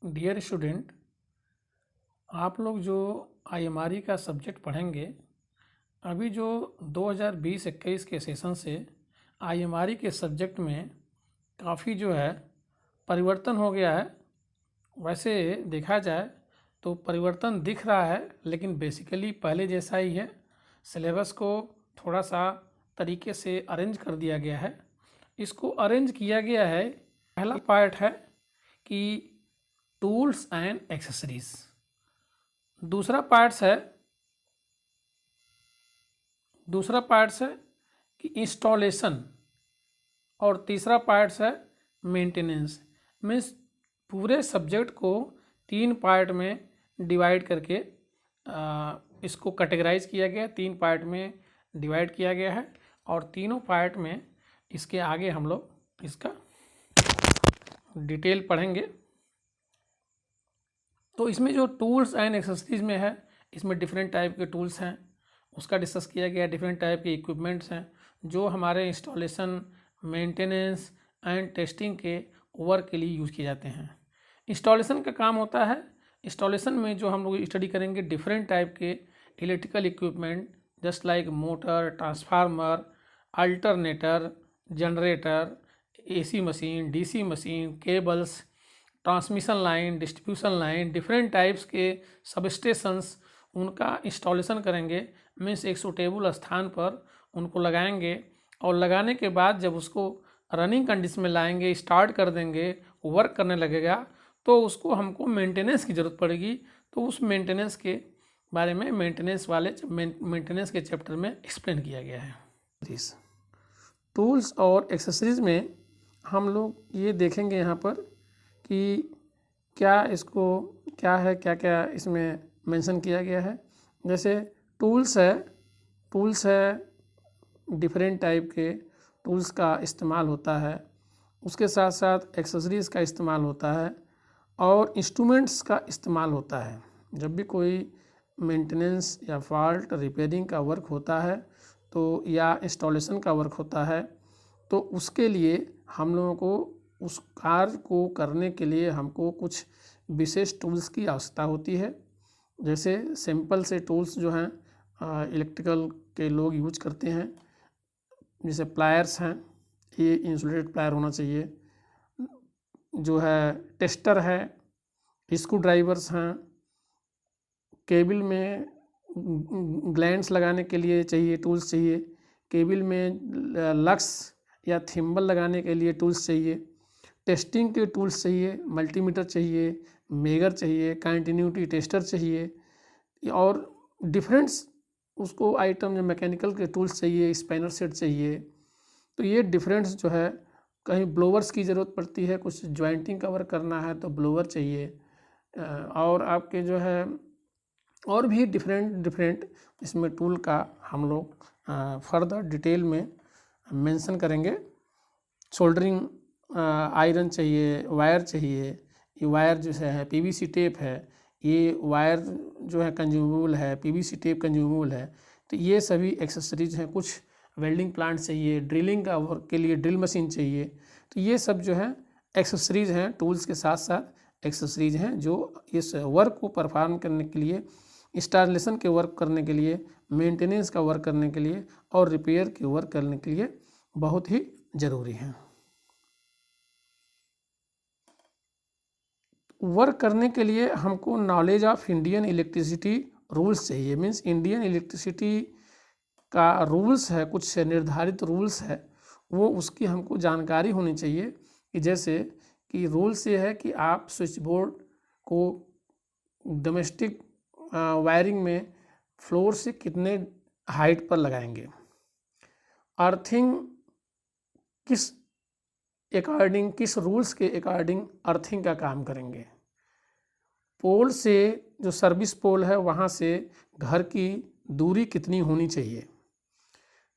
Dear student, आप लोग जो आईएमआरई का सब्जेक्ट पढ़ेंगे, अभी जो 2020-21 के सेशन से आईएमआरई के सब्जेक्ट में काफ़ी जो है परिवर्तन हो गया है। वैसे देखा जाए तो परिवर्तन दिख रहा है, लेकिन बेसिकली पहले जैसा ही है। सिलेबस को थोड़ा सा तरीके से अरेंज कर दिया गया है। इसको अरेंज किया गया है, पहला पार्ट है कि टूल्स एंड एक्सेसरीज, दूसरा पार्ट्स है कि इंस्टॉलेशन, और तीसरा पार्ट्स है मेंटेनेंस। मीन्स पूरे सब्जेक्ट को 3 पार्ट में डिवाइड करके इसको कैटेगराइज किया गया, 3 पार्ट में डिवाइड किया गया है, और तीनों पार्ट में इसके आगे हम लोग इसका डिटेल पढ़ेंगे। तो इसमें जो टूल्स एंड एक्सेसरीज में है, इसमें डिफरेंट टाइप के टूल्स हैं, उसका डिस्कस किया गया। डिफरेंट टाइप के इक्विपमेंट्स हैं जो हमारे इंस्टॉलेशन, मेंटेनेंस एंड टेस्टिंग के वर्क के लिए यूज़ किए जाते हैं। इंस्टॉलेशन का काम होता है, इंस्टॉलेशन में जो हम लोग स्टडी करेंगे डिफरेंट टाइप के electrical equipment, just like motor, transformer, alternator, generator, AC machine, DC machine, cables, transmission line, distribution line, different types के सबस्टेशंस, उनका इंस्टॉलेशन करेंगे। मीन्स एक सूटेबल स्थान पर उनको लगाएंगे, और लगाने के बाद जब उसको रनिंग कंडीशन में लाएंगे, स्टार्ट कर देंगे, वर्क करने लगेगा, तो उसको हमको मेंटेनेंस की ज़रूरत पड़ेगी। तो उस मेंटेनेंस के बारे में मेंटेनेंस के चैप्टर में एक्सप्लेन किया गया है। टूल्स और एक्सेसरीज में हम लोग ये देखेंगे यहाँ पर कि क्या क्या इसमें मेंशन किया गया है। जैसे टूल्स है, डिफरेंट टाइप के टूल्स का इस्तेमाल होता है, उसके साथ साथ एक्सेसरीज़ का इस्तेमाल होता है, और इंस्ट्रूमेंट्स का इस्तेमाल होता है। जब भी कोई मेंटेनेंस या फॉल्ट रिपेयरिंग का वर्क होता है तो, या इंस्टॉलेशन का वर्क होता है, तो उसके लिए हम लोगों को उस कार्य को करने के लिए हमको कुछ विशेष टूल्स की आवश्यकता होती है। जैसे सिंपल से टूल्स जो हैं इलेक्ट्रिकल के लोग यूज करते हैं, जैसे प्लायर्स हैं, ये इंसुलेटेड प्लायर होना चाहिए। जो है टेस्टर है, स्क्रू ड्राइवर्स हैं, केबल में ग्लैंड्स लगाने के लिए चाहिए टूल्स चाहिए, केबल में लक्स या थिम्बल लगाने के लिए टूल्स चाहिए, टेस्टिंग के टूल्स चाहिए, मल्टीमीटर चाहिए, मेगर चाहिए, कंटिन्यूटी टेस्टर चाहिए, और डिफरेंट्स उसको आइटम जो मैकेनिकल के टूल्स चाहिए, स्पैनर सेट चाहिए। तो ये डिफरेंट्स जो है, कहीं ब्लोवर्स की ज़रूरत पड़ती है, कुछ ज्वाइंटिंग का वर्क करना है तो ब्लोवर चाहिए, और आपके जो है और भी डिफरेंट इसमें टूल का हम लोग फर्दर डिटेल में मेंशन करेंगे। सोल्डरिंग आयरन चाहिए, वायर चाहिए, ये वायर जो है पीवीसी टेप है, ये वायर जो है कंज्यूमेबल है, पीवीसी टेप कंज्यूमेबल है। तो ये सभी एक्सेसरीज हैं। कुछ वेल्डिंग प्लांट चाहिए, ड्रिलिंग का वर्क के लिए ड्रिल मशीन चाहिए। तो ये सब जो है एक्सेसरीज हैं, टूल्स के साथ साथ एक्सेसरीज हैं जो इस वर्क को परफॉर्म करने के लिए, इंस्टॉलेशन के वर्क करने के लिए, मेंटेनेंस का वर्क करने के लिए, और रिपेयर के वर्क करने के लिए बहुत ही ज़रूरी हैं। वर्क करने के लिए हमको knowledge of Indian electricity rules चाहिए। मीन्स इंडियन इलेक्ट्रिसिटी का रूल्स है, कुछ निर्धारित रूल्स है, वो उसकी हमको जानकारी होनी चाहिए। कि जैसे कि रूल्स ये है कि आप स्विच बोर्ड को डोमेस्टिक वायरिंग में फ्लोर से कितने हाइट पर लगाएंगे, अर्थिंग किस रूल्स के अकॉर्डिंग अर्थिंग का काम करेंगे, पोल से जो सर्विस पोल है वहाँ से घर की दूरी कितनी होनी चाहिए,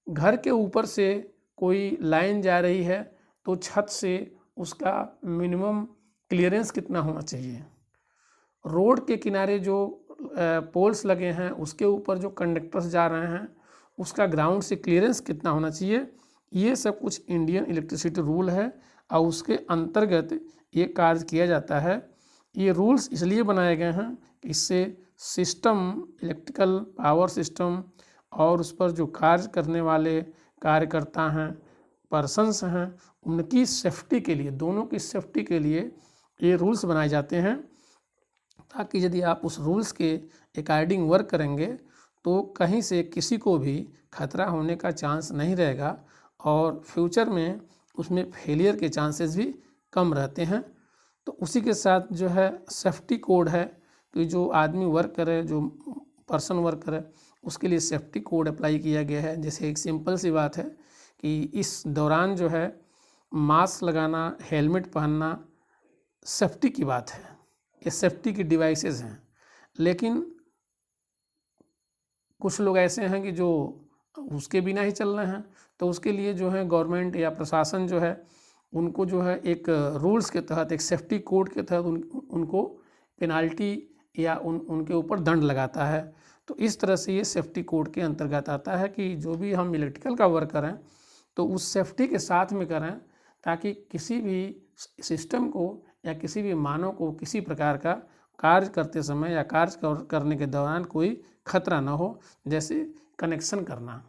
घर के ऊपर से कोई लाइन जा रही है तो छत से उसका मिनिमम क्लियरेंस कितना होना चाहिए, रोड के किनारे जो पोल्स लगे हैं उसके ऊपर जो कंडक्टर्स जा रहे हैं उसका ग्राउंड से क्लियरेंस कितना होना चाहिए। ये सब कुछ इंडियन इलेक्ट्रिसिटी रूल है, और उसके अंतर्गत ये कार्य किया जाता है। ये रूल्स इसलिए बनाए गए हैं कि इससे सिस्टम, इलेक्ट्रिकल पावर सिस्टम और उस पर जो कार्य करने वाले कार्यकर्ता हैं, पर्सन्स हैं, उनकी सेफ्टी के लिए, दोनों की सेफ्टी के लिए ये रूल्स बनाए जाते हैं, ताकि यदि आप उस रूल्स के अकॉर्डिंग वर्क करेंगे तो कहीं से किसी को भी खतरा होने का चांस नहीं रहेगा और फ्यूचर में उसमें फेलियर के चांसेस भी कम रहते हैं। तो उसी के साथ जो है सेफ्टी कोड है कि जो आदमी वर्क करे, जो पर्सन वर्क करे, उसके लिए सेफ्टी कोड अप्लाई किया गया है। जैसे एक सिंपल सी बात है कि इस दौरान जो है मास्क लगाना, हेलमेट पहनना सेफ्टी की बात है, ये सेफ्टी की डिवाइसेस हैं। लेकिन कुछ लोग ऐसे हैं कि जो उसके बिना ही चल रहे हैं, तो उसके लिए जो है गवर्नमेंट या प्रशासन जो है उनको जो है एक रूल्स के तहत, एक सेफ्टी कोड के तहत उनको पेनाल्टी या उनके ऊपर दंड लगाता है। तो इस तरह से ये सेफ्टी कोड के अंतर्गत आता है कि जो भी हम इलेक्ट्रिकल का वर्क करें तो उस सेफ्टी के साथ में करें, ताकि किसी भी सिस्टम को या किसी भी मानव को किसी प्रकार का कार्य करते समय या कार्य करने के दौरान कोई खतरा ना हो। जैसे कनेक्शन करना,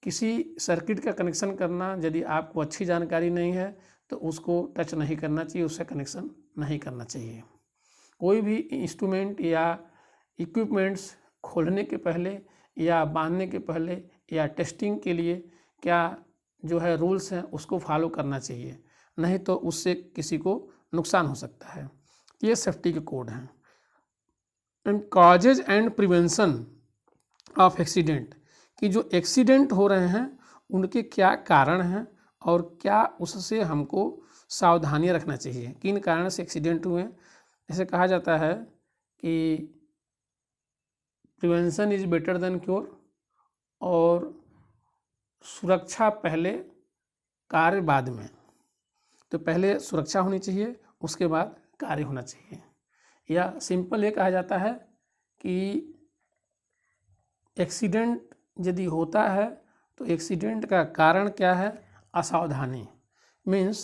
किसी सर्किट का कनेक्शन करना, यदि आपको अच्छी जानकारी नहीं है तो उसको टच नहीं करना चाहिए, उससे कनेक्शन नहीं करना चाहिए। कोई भी इंस्ट्रूमेंट या इक्विपमेंट्स खोलने के पहले या बांधने के पहले या टेस्टिंग के लिए क्या जो है रूल्स हैं उसको फॉलो करना चाहिए, नहीं तो उससे किसी को नुकसान हो सकता है। ये सेफ्टी के कोड हैं। And causes and prevention of accident, कि जो एक्सीडेंट हो रहे हैं उनके क्या कारण हैं और क्या उससे हमको सावधानियां रखना चाहिए, किन कारण से एक्सीडेंट हुए। जैसे कहा जाता है कि prevention is better than cure, और सुरक्षा पहले कार्य बाद में। तो पहले सुरक्षा होनी चाहिए, उसके बाद कार्य होना चाहिए। या सिंपल ये कहा जाता है कि एक्सीडेंट यदि होता है तो एक्सीडेंट का कारण क्या है, असावधानी। मीन्स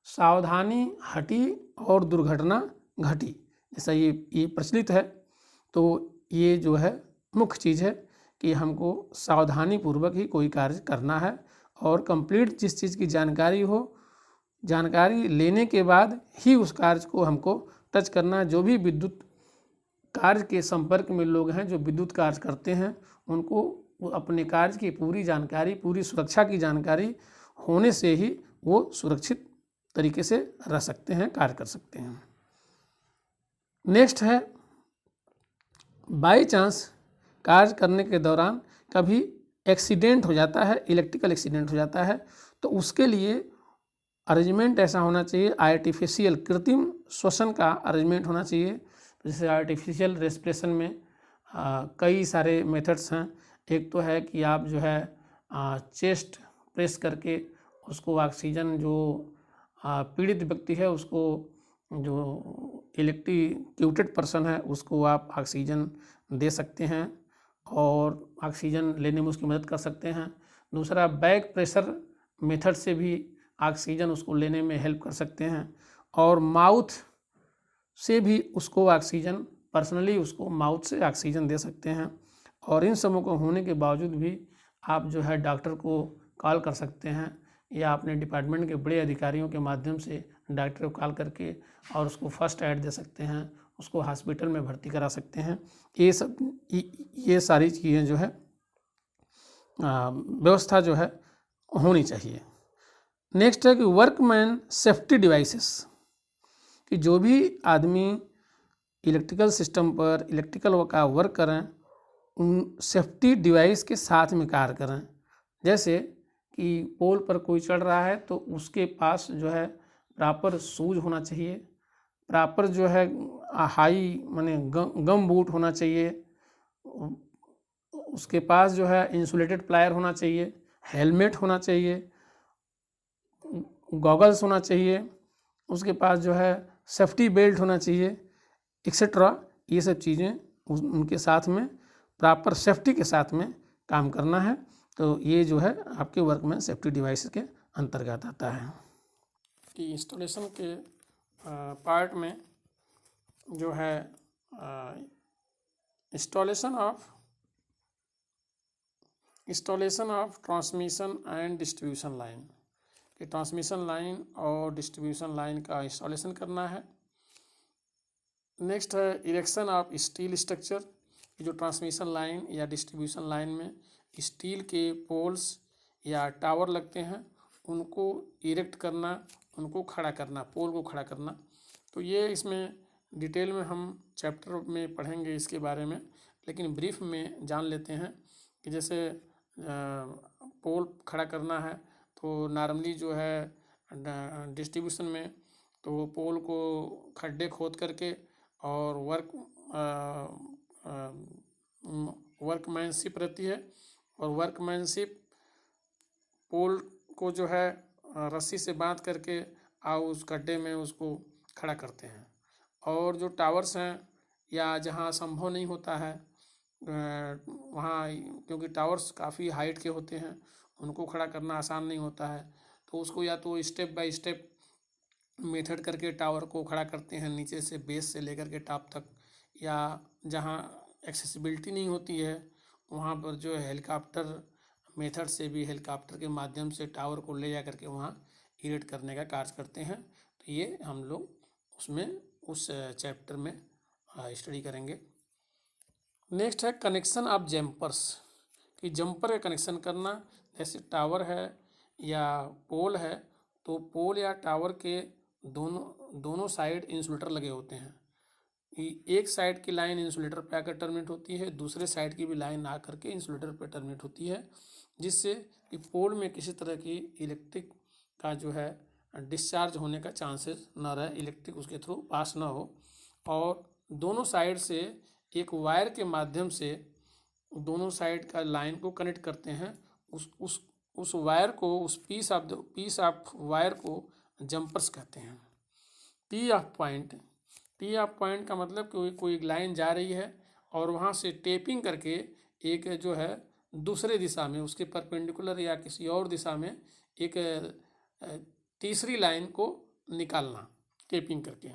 सावधानी हटी और दुर्घटना घटी, जैसा ये प्रचलित है। तो ये जो है मुख्य चीज़ है कि हमको सावधानी पूर्वक ही कोई कार्य करना है और कंप्लीट जिस चीज़ की जानकारी हो, जानकारी लेने के बाद ही उस कार्य को हमको टच करना। जो भी विद्युत कार्य के संपर्क में लोग हैं, जो विद्युत कार्य करते हैं, उनको वो अपने कार्य की पूरी जानकारी, पूरी सुरक्षा की जानकारी होने से ही वो सुरक्षित तरीके से रह सकते हैं, कार्य कर सकते हैं। नेक्स्ट है, बाई चांस कार्य करने के दौरान कभी एक्सीडेंट हो जाता है, इलेक्ट्रिकल एक्सीडेंट हो जाता है, तो उसके लिए अरेंजमेंट ऐसा होना चाहिए, आर्टिफिशियल कृत्रिम श्वसन का अरेंजमेंट होना चाहिए। जैसे आर्टिफिशियल रेस्पिरेशन में कई सारे मेथड्स हैं। एक तो है कि आप जो है चेस्ट प्रेस करके उसको ऑक्सीजन, जो पीड़ित व्यक्ति है उसको, जो इलेक्ट्रोक्यूटेड पर्सन है उसको आप ऑक्सीजन दे सकते हैं और ऑक्सीजन लेने में उसकी मदद कर सकते हैं। दूसरा, बैक प्रेशर मेथड से भी ऑक्सीजन उसको लेने में हेल्प कर सकते हैं, और माउथ से भी उसको ऑक्सीजन, पर्सनली उसको माउथ से ऑक्सीजन दे सकते हैं। और इन सबों को होने के बावजूद भी आप जो है डॉक्टर को कॉल कर सकते हैं या अपने डिपार्टमेंट के बड़े अधिकारियों के माध्यम से डॉक्टर को कॉल करके और उसको फर्स्ट एड दे सकते हैं, उसको हॉस्पिटल में भर्ती करा सकते हैं। ये सारी चीज़ें जो है व्यवस्था जो है होनी चाहिए। नेक्स्ट है कि वर्कमैन सेफ्टी डिवाइसेस, कि जो भी आदमी इलेक्ट्रिकल सिस्टम पर इलेक्ट्रिकल का वर्क करें उन सेफ्टी डिवाइस के साथ में कार्य करें। जैसे कि पोल पर कोई चढ़ रहा है तो उसके पास जो है प्रॉपर शूज होना चाहिए, प्रॉपर जो है हाई माने गम बूट होना चाहिए, उसके पास जो है इंसुलेटेड प्लायर होना चाहिए, हेलमेट होना चाहिए, गॉगल्स होना चाहिए, उसके पास जो है सेफ्टी बेल्ट होना चाहिए, एक्सेट्रा। ये सब चीज़ें उनके साथ में प्रॉपर सेफ्टी के साथ में काम करना है। तो ये जो है आपके वर्क में सेफ्टी डिवाइस के अंतर्गत आता है। कि इंस्टॉलेशन के पार्ट में जो है installation of transmission and distribution line, कि ट्रांसमिशन लाइन और डिस्ट्रीब्यूशन लाइन का इंस्टॉलेशन करना है। नेक्स्ट है इरेक्शन ऑफ स्टील स्ट्रक्चर, जो ट्रांसमिशन लाइन या डिस्ट्रीब्यूशन लाइन में स्टील के पोल्स या टावर लगते हैं उनको इरेक्ट करना, उनको खड़ा करना, पोल को खड़ा करना। तो ये इसमें डिटेल में हम चैप्टर में पढ़ेंगे इसके बारे में, लेकिन ब्रीफ में जान लेते हैं कि जैसे पोल खड़ा करना है तो नॉर्मली जो है डिस्ट्रीब्यूशन में तो पोल को खड्डे खोद करके और वर्कमैनशिप रहती है, और वर्कमैनशिप पोल को जो है रस्सी से बांध करके उस गड्ढे में उसको खड़ा करते हैं। और जो टावर्स हैं या जहाँ संभव नहीं होता है वहाँ, क्योंकि टावर्स काफ़ी हाइट के होते हैं, उनको खड़ा करना आसान नहीं होता है, तो उसको या तो स्टेप बाय स्टेप मेथड करके टावर को खड़ा करते हैं नीचे से, बेस से लेकर के टॉप तक, या जहाँ एक्सेसिबिलिटी नहीं होती है वहाँ पर जो है हेलीकॉप्टर मेथड से भी, हेलीकॉप्टर के माध्यम से टावर को ले जा करके वहाँ इरेक्ट करने का कार्य करते हैं। तो ये हम लोग उसमें उस चैप्टर में स्टडी करेंगे। नेक्स्ट है कनेक्शन ऑफ जम्पर्स, कि जंपर का कनेक्शन करना। जैसे टावर है या पोल है तो पोल या टावर के दोनों साइड इंसुलेटर लगे होते हैं। एक साइड की लाइन इंसुलेटर पे आकर टर्मिनेट होती है, दूसरे साइड की भी लाइन आकर के इंसुलेटर पे टर्मिनेट होती है, जिससे कि पोल में किसी तरह की इलेक्ट्रिक का जो है डिस्चार्ज होने का चांसेस न रहे, इलेक्ट्रिक उसके थ्रू पास न हो। और दोनों साइड से एक वायर के माध्यम से दोनों साइड का लाइन को कनेक्ट करते हैं। उस वायर को, उस पीस ऑफ वायर को जंपर्स कहते हैं। टी ऑफ पॉइंट का मतलब कोई लाइन जा रही है और वहाँ से टेपिंग करके एक जो है दूसरे दिशा में, उसके परपेंडिकुलर या किसी और दिशा में एक तीसरी लाइन को निकालना टेपिंग करके।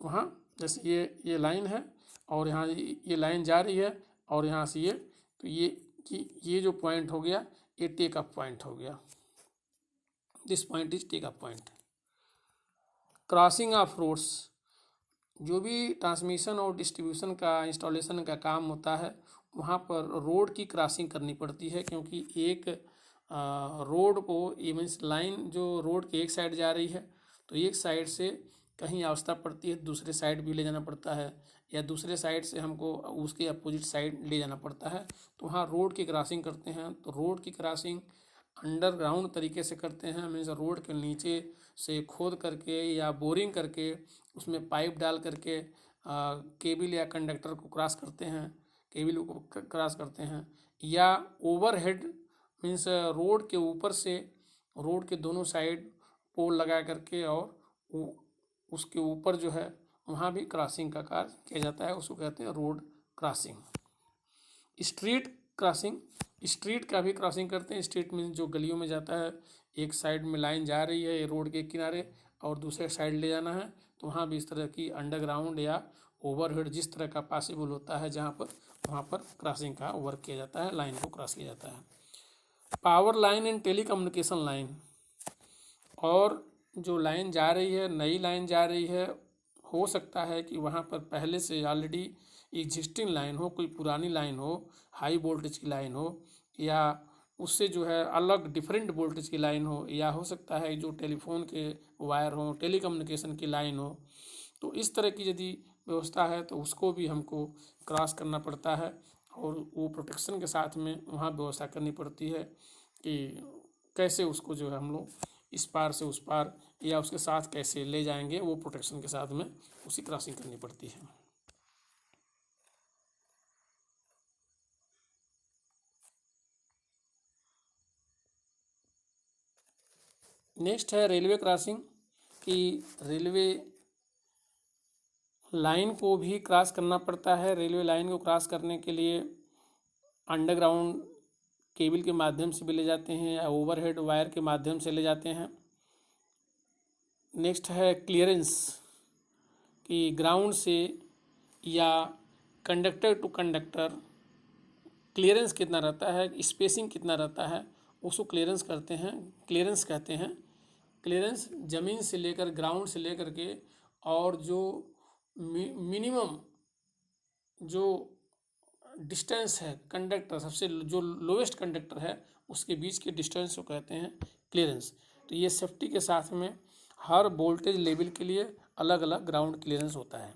वहाँ जैसे ये लाइन है और यहाँ ये लाइन जा रही है और यहाँ से तो ये जो पॉइंट हो गया ये टेक अप पॉइंट हो गया। This point is take up point. Crossing of roads, जो भी ट्रांसमिशन और डिस्ट्रीब्यूशन का इंस्टॉलेशन का काम होता है वहाँ पर रोड की क्रॉसिंग करनी पड़ती है, क्योंकि एक रोड को, ये मीन्स लाइन जो रोड के एक साइड जा रही है तो एक साइड से कहीं आवश्यकता पड़ती है दूसरे साइड भी ले जाना पड़ता है, या दूसरे साइड से हमको उसके अपोजिट साइड ले जाना पड़ता है, तो वहाँ रोड की क्रॉसिंग करते हैं। तो रोड की क्रॉसिंग अंडरग्राउंड तरीके से करते हैं, मीन्स रोड के नीचे से खोद करके या बोरिंग करके उसमें पाइप डाल करके केबल या कंडक्टर को क्रॉस करते हैं, केबल को क्रॉस करते हैं, या ओवरहेड मीन्स रोड के ऊपर से रोड के दोनों साइड पोल लगा करके और उसके ऊपर जो है वहाँ भी क्रॉसिंग का कार्य किया जाता है, उसको कहते हैं road crossing. Street crossing, street का भी क्रॉसिंग करते हैं। स्ट्रीट मीन्स जो गलियों में जाता है, एक साइड में लाइन जा रही है रोड के किनारे और दूसरे साइड ले जाना है, तो वहाँ भी इस तरह की अंडरग्राउंड या ओवरहेड जिस तरह का पॉसिबल होता है जहाँ पर, वहाँ पर क्रॉसिंग का वर्क किया जाता है, लाइन को क्रॉस किया जाता है। Power line and telecommunication line, और जो लाइन जा रही है, नई लाइन जा रही है, हो सकता है कि वहाँ पर पहले से ऑलरेडी एग्जिस्टिंग लाइन हो, कोई पुरानी लाइन हो, हाई वोल्टेज की लाइन हो, या उससे जो है अलग डिफरेंट वोल्टेज की लाइन हो, या हो सकता है जो टेलीफोन के वायर हो, टेलीकम्युनिकेशन की लाइन हो। तो इस तरह की यदि व्यवस्था है तो उसको भी हमको क्रॉस करना पड़ता है, और वो प्रोटेक्शन के साथ में वहाँ व्यवस्था करनी पड़ती है कि कैसे उसको जो है हम लोग इस पार से उस पार या उसके साथ कैसे ले जाएंगे, वो प्रोटेक्शन के साथ में उसी क्रॉसिंग करनी पड़ती है। नेक्स्ट है रेलवे क्रॉसिंग, कि रेलवे लाइन को भी क्रॉस करना पड़ता है। रेलवे लाइन को क्रॉस करने के लिए अंडरग्राउंड केबल के माध्यम से भी ले जाते हैं या ओवरहेड वायर के माध्यम से ले जाते हैं। नेक्स्ट है क्लियरेंस, कि ग्राउंड से या कंडक्टर टू कंडक्टर क्लियरेंस कितना रहता है, स्पेसिंग कितना रहता है, उसको क्लियरेंस करते हैं, क्लियरेंस कहते हैं। क्लियरेंस ज़मीन से लेकर ग्राउंड से लेकर के और जो मिनिमम जो डिस्टेंस है कंडक्टर, सबसे जो लोएस्ट कंडक्टर है उसके बीच के डिस्टेंस को कहते हैं क्लियरेंस। तो ये सेफ्टी के साथ में हर वोल्टेज लेवल के लिए अलग अलग ग्राउंड क्लियरेंस होता है,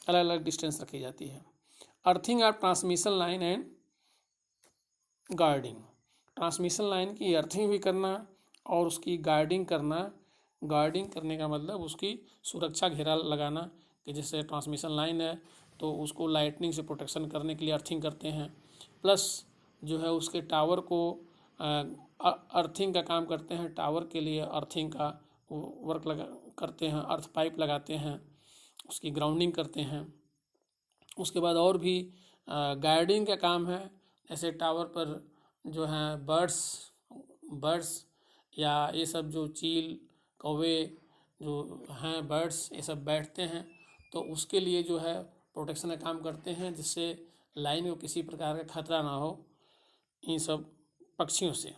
अलग अलग डिस्टेंस रखी जाती है। Earthing of transmission line and guarding, transmission line की अर्थिंग भी करना और उसकी गार्डिंग करना। गार्डिंग करने का मतलब उसकी सुरक्षा घेरा लगाना, कि जैसे ट्रांसमिशन लाइन है तो उसको लाइटनिंग से प्रोटेक्शन करने के लिए अर्थिंग करते हैं। प्लस जो है उसके टावर को अर्थिंग का काम करते हैं, टावर के लिए अर्थिंग का वर्क करते हैं, अर्थ पाइप लगाते हैं, उसकी ग्राउंडिंग करते हैं। उसके बाद और भी गार्डिंग का काम है, जैसे टावर पर जो है बर्ड्स या ये सब जो चील कौवे जो हैं बर्ड्स ये सब बैठते हैं, तो उसके लिए जो है प्रोटेक्शन का काम करते हैं, जिससे लाइन को किसी प्रकार का खतरा ना हो इन सब पक्षियों से।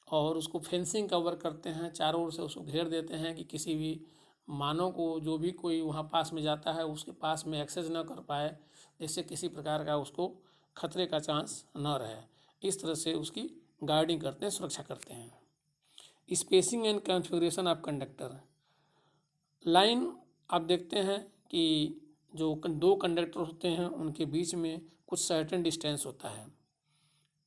और उसको फेंसिंग का वर्क करते हैं, चारों ओर से उसको घेर देते हैं कि किसी भी मानव को, जो भी कोई वहाँ पास में जाता है उसके पास में एक्सेस न कर पाए, जिससे किसी प्रकार का उसको खतरे का चांस न रहे। इस तरह से उसकी गार्डिंग करते हैं, सुरक्षा करते हैं। Spacing and configuration of conductor, line आप देखते हैं कि जो दो कंडक्टर होते हैं उनके बीच में कुछ सर्टेन डिस्टेंस होता है,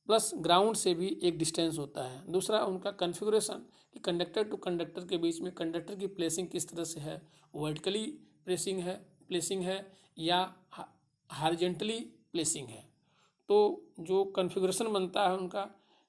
प्लस ग्राउंड से भी एक डिस्टेंस होता है। दूसरा उनका कॉन्फ़िगरेशन कि कंडक्टर टू कंडक्टर के बीच में कंडक्टर की प्लेसिंग किस तरह से है, वर्टिकली प्लेसिंग है या हॉरिजॉन्टली प्लेसिंग है। तो जो कॉन्फ़िगरेशन बनता है उनका,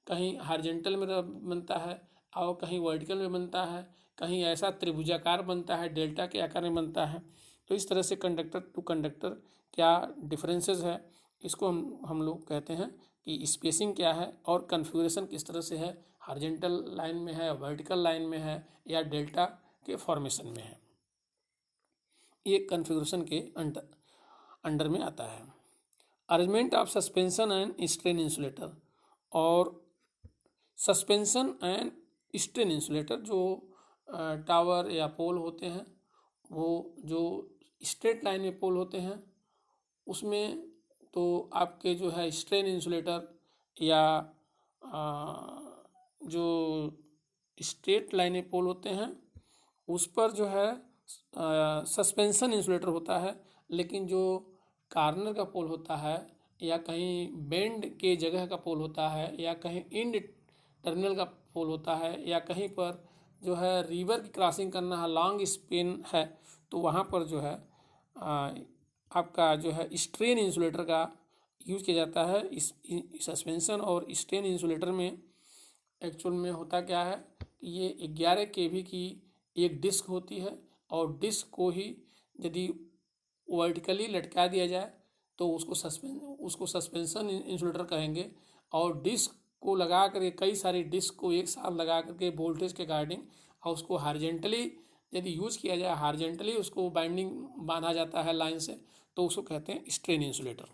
कहीं हॉरिजॉन्टल में बनता है और कहीं वर्टिकल में बनता है, कहीं ऐसा त्रिभुजाकार बनता है, डेल्टा के आकार में बनता है। तो इस तरह से कंडक्टर टू कंडक्टर क्या डिफरेंसेस है, इसको हम लोग कहते हैं कि स्पेसिंग क्या है और कॉन्फ़िगरेशन किस तरह से है, हॉरिजॉन्टल लाइन में है, वर्टिकल लाइन में है या डेल्टा के फॉर्मेशन में है। ये कॉन्फ़िगरेशन के अंडर में आता है। Arrangement of suspension and strain insulator, और सस्पेंशन एंड स्ट्रेन इंसुलेटर जो टावर या पोल होते हैं, वो जो स्ट्रेट लाइन में पोल होते हैं उसमें तो आपके जो है स्ट्रेन इंसुलेटर या जो स्ट्रेट लाइन में पोल होते हैं उस पर जो है सस्पेंशन इंसुलेटर होता है। लेकिन जो कार्नर का पोल होता है या कहीं बेंड के जगह का पोल होता है या कहीं इंड टर्मिनल का पोल होता है या कहीं पर जो है रिवर की क्रॉसिंग करना है, लॉन्ग स्पेन है, तो वहाँ पर जो है आपका जो है स्ट्रेन इंसुलेटर का यूज किया जाता है। इस सस्पेंशन और स्ट्रेन इंसुलेटर में एक्चुअल में होता क्या है कि ये 11 kV की एक डिस्क होती है और डिस्क को ही यदि वर्टिकली लटका दिया जाए तो उसको सस्पेंशन इंसुलेटर कहेंगे। और डिस्क को लगा करके, कई सारी डिस्क को एक साथ लगा करके वोल्टेज के गार्डिंग, और उसको हॉरिजॉन्टली यदि यूज़ किया जाए, हॉरिजॉन्टली उसको बाइंडिंग बांधा जाता है लाइन से, तो उसको कहते हैं स्ट्रेन इंसुलेटर।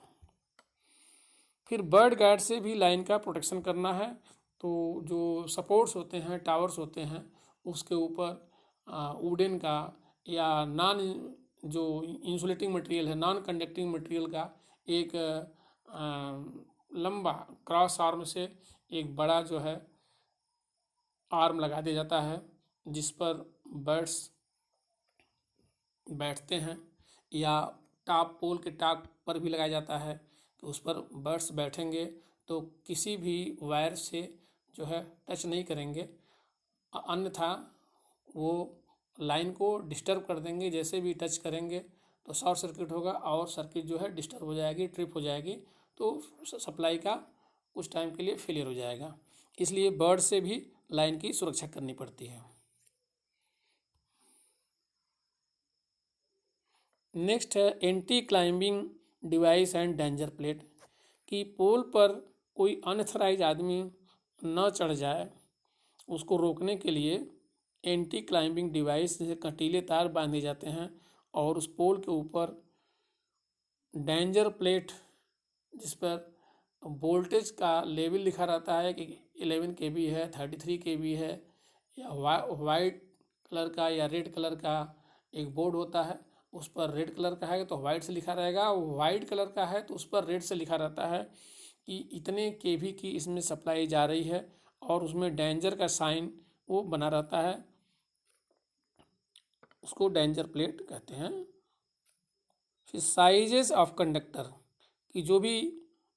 फिर बर्ड गार्ड से भी लाइन का प्रोटेक्शन करना है, तो जो सपोर्ट्स होते हैं, टावर्स होते हैं, उसके ऊपर वुडन का या नॉन जो इंसुलेटिंग मटेरियल है, नॉन कंडक्टिंग मटेरियल का एक लंबा क्रॉस आर्म से एक बड़ा जो है आर्म लगा दिया जाता है जिस पर बर्ड्स बैठते हैं, या टॉप पोल के टॉप पर भी लगाया जाता है। तो उस पर बर्ड्स बैठेंगे तो किसी भी वायर से जो है टच नहीं करेंगे, अन्यथा वो लाइन को डिस्टर्ब कर देंगे। जैसे भी टच करेंगे तो शॉर्ट सर्किट होगा और सर्किट जो है डिस्टर्ब हो जाएगी, ट्रिप हो जाएगी, तो सप्लाई का कुछ टाइम के लिए फेलियर हो जाएगा। इसलिए बर्ड से भी लाइन की सुरक्षा करनी पड़ती है। नेक्स्ट है anti climbing device and danger plate, कि पोल पर कोई अनऑथराइज आदमी न चढ़ जाए, उसको रोकने के लिए एंटी क्लाइंबिंग डिवाइस जैसे कंटीले तार बांधे जाते हैं और उस पोल के ऊपर डेंजर प्लेट जिस पर वोल्टेज का लेवल लिखा रहता है कि 11 kV है, 33 kV है, या वाइट कलर का या रेड कलर का एक बोर्ड होता है, उस पर रेड कलर का है तो वाइट से लिखा रहेगा, वाइट कलर का है तो उस पर रेड से लिखा रहता है कि इतने kV की इसमें सप्लाई जा रही है, और उसमें डेंजर का साइन वो बना रहता है, उसको डेंजर प्लेट कहते हैं। फिर साइजेस ऑफ कंडक्टर कि जो भी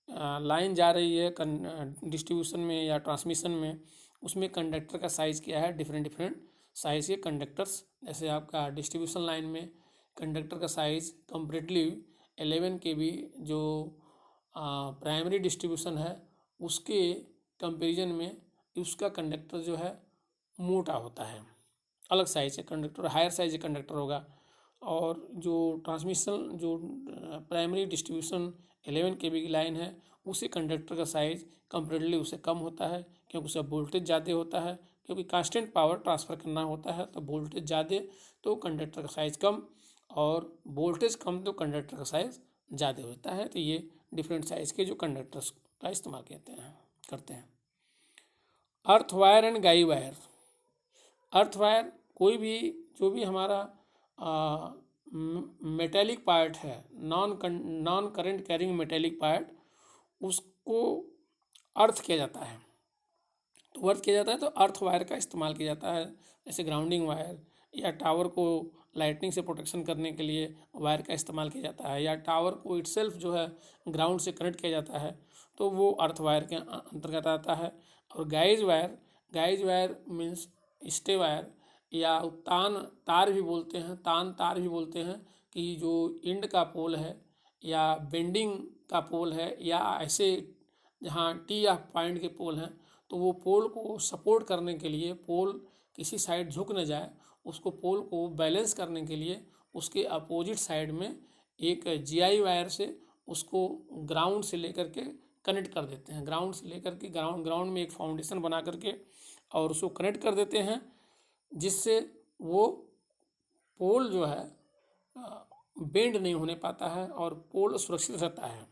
लाइन जा रही है डिस्ट्रीब्यूशन में या ट्रांसमिशन में, उसमें कंडक्टर का साइज़ क्या है, डिफरेंट डिफरेंट साइज़ के कंडक्टर्स। जैसे आपका डिस्ट्रीब्यूशन लाइन में कंडक्टर का साइज़ कंपेरेटिवली 11 kV जो प्राइमरी डिस्ट्रीब्यूशन है उसके कंपैरिजन में उसका कंडक्टर जो है मोटा होता है, अलग साइज के कंडक्टर, हायर साइज का कंडक्टर होगा। और जो ट्रांसमिशन जो प्राइमरी डिस्ट्रीब्यूशन 11 kV की लाइन है उसे कंडक्टर का साइज़ कंपेरेटिवली उससे कम होता है, क्योंकि उसका वोल्टेज ज़्यादा होता है, क्योंकि कांस्टेंट पावर ट्रांसफ़र करना होता है तो वोल्टेज ज़्यादा तो कंडक्टर का साइज़ कम, और वोल्टेज कम तो कंडक्टर का साइज़ ज़्यादा होता है। तो ये डिफरेंट साइज़ के जो कंडक्टर्स का इस्तेमाल करते हैं। अर्थ वायर एंड गाई वायर। अर्थ वायर कोई भी जो भी हमारा मेटेलिक पार्ट है, non current carrying metallic part, उसको अर्थ किया जाता है। तो अर्थ किया जाता है तो अर्थ वायर का इस्तेमाल किया जाता है, जैसे ग्राउंडिंग वायर, या टावर को लाइटनिंग से प्रोटेक्शन करने के लिए वायर का इस्तेमाल किया जाता है, या टावर को इटसेल्फ जो है ग्राउंड से कनेक्ट किया जाता है तो वो अर्थ वायर के अंतर्गत आता है। और guys wire means stay wire, या तान तार भी बोलते हैं, तान तार भी बोलते हैं, कि जो इंड का पोल है या बेंडिंग का पोल है या ऐसे जहाँ टी ऑफ पॉइंट के पोल हैं, तो वो पोल को सपोर्ट करने के लिए, पोल किसी साइड झुक न जाए, उसको पोल को बैलेंस करने के लिए उसके अपोजिट साइड में एक जीआई वायर से उसको ग्राउंड से लेकर के कनेक्ट कर देते हैं। ग्राउंड से लेकर के ग्राउंड में एक फाउंडेशन बना करके और उसको कनेक्ट कर देते हैं, जिससे वो पोल जो है बेंड नहीं होने पाता है और पोल सुरक्षित रहता है।